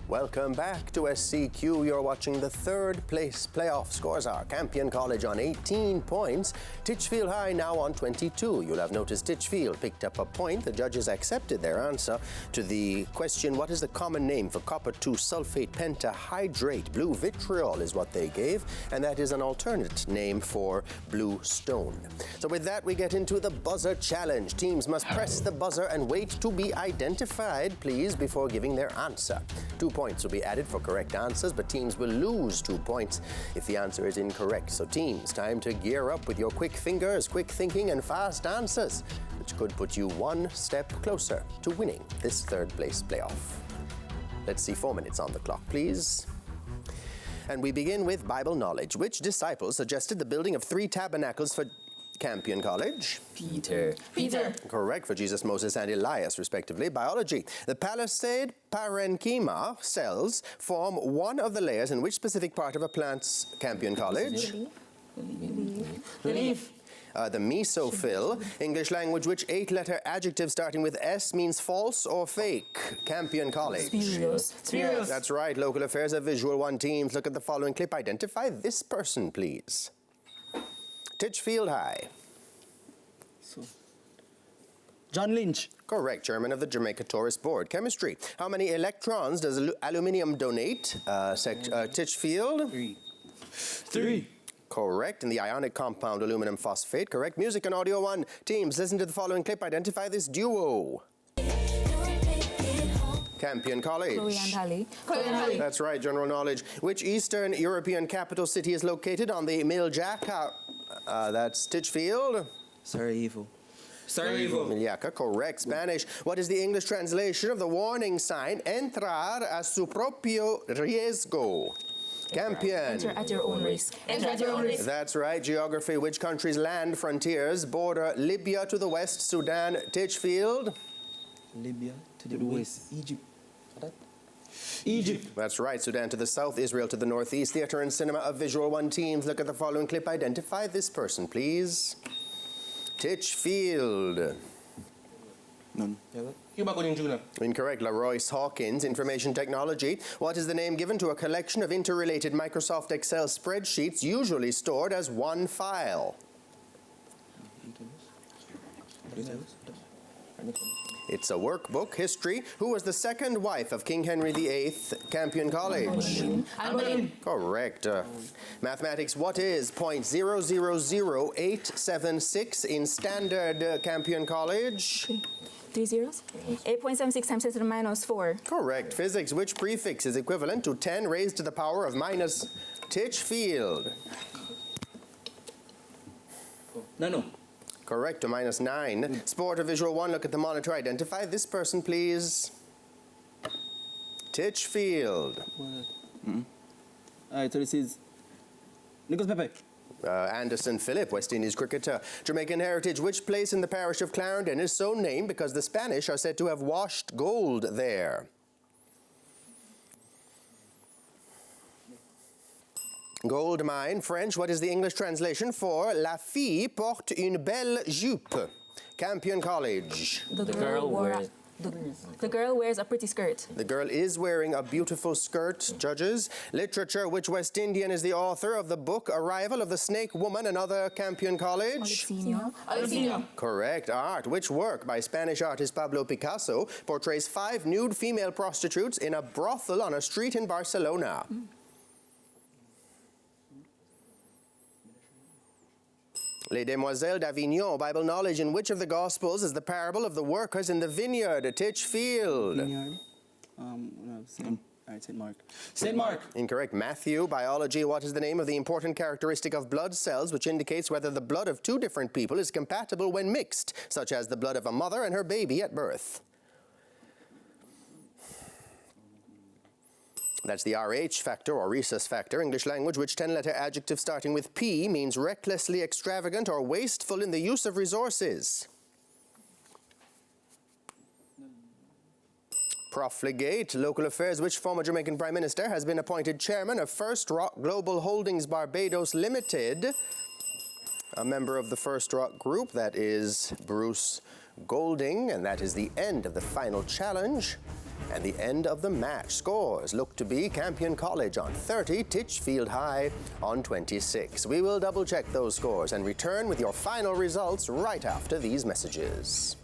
Welcome back to SCQ. You're watching the third place playoff. Scores are Campion College on 18 points, Titchfield High now on 22. You'll have noticed Titchfield picked up a point. The judges accepted their answer to the question, what is the common name for copper 2 sulfate pentahydrate? Blue vitriol is what they gave, and that is an alternate name for blue stone. So with that, we get into the buzzer challenge. Teams must press the buzzer and wait to be identified, please, before giving their answer. 2 points will be added for correct answers, but teams will lose 2 points if the answer is incorrect. So teams, time to gear up with your quick fingers, quick thinking, and fast answers, which could put you one step closer to winning this third place playoff. Let's see 4 minutes on the clock, please. And we begin with Bible knowledge. Which disciple suggested the building of 3 tabernacles for Campion College? Peter. Correct, for Jesus, Moses, and Elias, respectively. Biology. The palisade parenchyma cells form one of the layers in which specific part of a plant's Campion College? The leaf. The mesophyll. English language, which 8-letter adjective starting with S means false or fake? Campion College. Spurious. That's right. Local affairs of Visual 1 teams. Look at the following clip. Identify this person, please. Titchfield High. John Lynch. Correct. Chairman of the Jamaica Tourist Board. Chemistry. How many electrons does aluminium donate? Titchfield? 3. Correct. In the ionic compound aluminum phosphate. Correct. Music and Audio 1. Teams, listen to the following clip. Identify this duo. Campion College. Chloe and Halle. That's right, general knowledge. Which Eastern European capital city is located on the Miljacka? That's Titchfield. Sarajevo. Miljacka, correct. Spanish. What is the English translation of the warning sign, entrar a su propio riesgo? Campion. Enter at your own risk. That's right. Geography. Which country's land frontiers border Libya to the west, Sudan, Titchfield? Libya to the west. Egypt. That's right. Sudan to the south, Israel to the northeast. Theatre and cinema of Visual 1 teams. Look at the following clip. Identify this person, please. Titchfield. None. Incorrect. LaRoyce Hawkins. Information technology. What is the name given to a collection of interrelated Microsoft Excel spreadsheets usually stored as one file? It's a workbook. History. Who was the second wife of King Henry VIII, Campion College? Anne Boleyn. Correct. Mathematics. What is 0.000876 in standard Campion College? 3 zeros. 8.76 times 10 to the minus 4. Correct. Physics. Which prefix is equivalent to 10 raised to the power of minus Titchfield? Nano. Correct, to minus 9. Sport or Visual 1, look at the monitor. Identify this person, please. Titchfield. Alright, so this is Nicholas Pepe. Anderson Phillip, West Indies cricketer. Jamaican heritage. Which place in the parish of Clarendon is so named because the Spanish are said to have washed gold there? Gold mine. French. What is the English translation for La fille porte une belle jupe? Campion College. The girl wears a pretty skirt. The girl is wearing a beautiful skirt, judges. Literature. Which West Indian is the author of the book Arrival of the Snake Woman and Other Campion College? Alexino. Correct. Art. Which work by Spanish artist Pablo Picasso portrays 5 nude female prostitutes in a brothel on a street in Barcelona? Les Demoiselles d'Avignon. Bible knowledge. In which of the Gospels is the parable of the workers in the vineyard? Titchfield. St. Mark. St. Mark. Incorrect. Matthew. Biology. What is the name of the important characteristic of blood cells which indicates whether the blood of 2 different people is compatible when mixed, such as the blood of a mother and her baby at birth? That's the RH factor or rhesus factor. English language. Which 10-letter adjective starting with P means recklessly extravagant or wasteful in the use of resources? Profligate. Local affairs. Which former Jamaican Prime Minister has been appointed chairman of First Rock Global Holdings Barbados Limited? a member of the first rock group. That is Bruce Golding, and that is the end of the final challenge and the end of the match. Scores look to be Campion College on 30, Titchfield High on 26. We will double check those scores and return with your final results right after these messages.